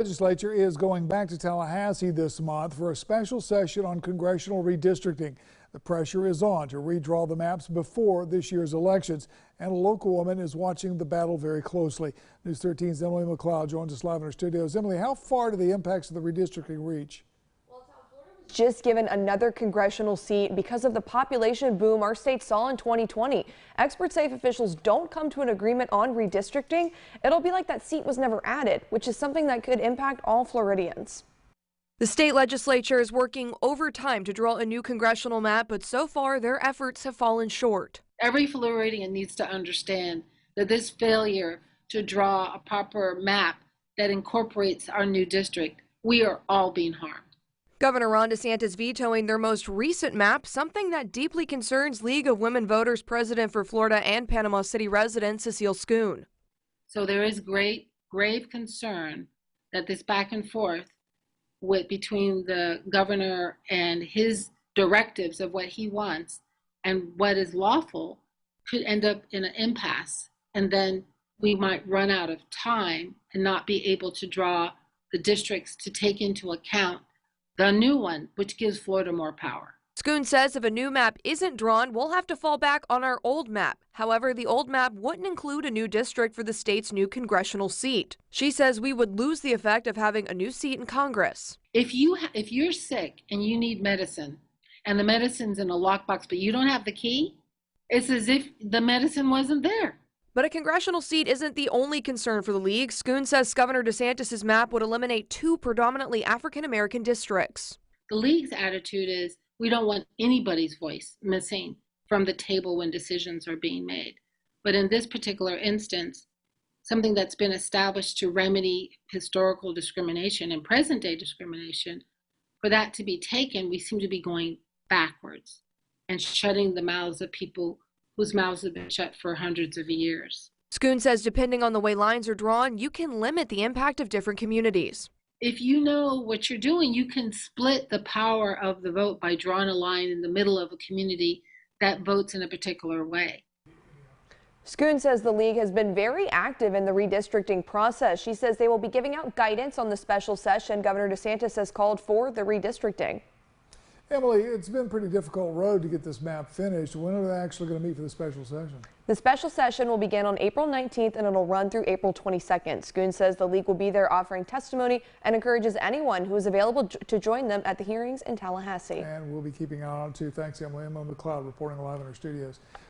Legislature is going back to Tallahassee this month for a special session on congressional redistricting. The pressure is on to redraw the maps before this year's elections, and a local woman is watching the battle very closely. News 13's Emily McLeod joins us live in our studios. Emily, how far do the impacts of the redistricting reach? Just given another congressional seat because of the population boom our state saw in 2020. Experts say if officials don't come to an agreement on redistricting, it'll be like that seat was never added, which is something that could impact all Floridians. The state legislature is working overtime to draw a new congressional map, but so far their efforts have fallen short. Every Floridian needs to understand that this failure to draw a proper map that incorporates our new district, we are all being harmed. Governor Ron DeSantis vetoing their most recent map, something that deeply concerns League of Women Voters President for Florida and Panama City resident Cecil Scoon. So there is grave concern that this back and forth between the governor and his directives of what he wants and what is lawful could end up in an impasse. And then we might run out of time and not be able to draw the districts to take into account the new one, which gives Florida more power. Scoon says if a new map isn't drawn, we'll have to fall back on our old map. However, the old map wouldn't include a new district for the state's new congressional seat. She says we would lose the effect of having a new seat in Congress. If you're sick and you need medicine, and the medicine's in a lockbox, but you don't have the key, it's as if the medicine wasn't there. But a congressional seat isn't the only concern for the league. Scoon says Governor DeSantis' map would eliminate 2 predominantly African-American districts. The league's attitude is we don't want anybody's voice missing from the table when decisions are being made. But in this particular instance, something that's been established to remedy historical discrimination and present-day discrimination, for that to be taken, we seem to be going backwards and shutting the mouths of people whose mouths have been shut for hundreds of years. Scoon says depending on the way lines are drawn, you can limit the impact of different communities. If you know what you're doing, you can split the power of the vote by drawing a line in the middle of a community that votes in a particular way. Scoon says the league has been very active in the redistricting process. She says they will be giving out guidance on the special session Governor DeSantis has called for the redistricting. Emily, it's been a pretty difficult road to get this map finished. When are they actually going to meet for the special session? The special session will begin on April 19th and it'll run through April 22nd. Scoon says the league will be there offering testimony and encourages anyone who is available to join them at the hearings in Tallahassee. And we'll be keeping an eye on it too. Thanks, Emily. Emily McLeod reporting live in our studios.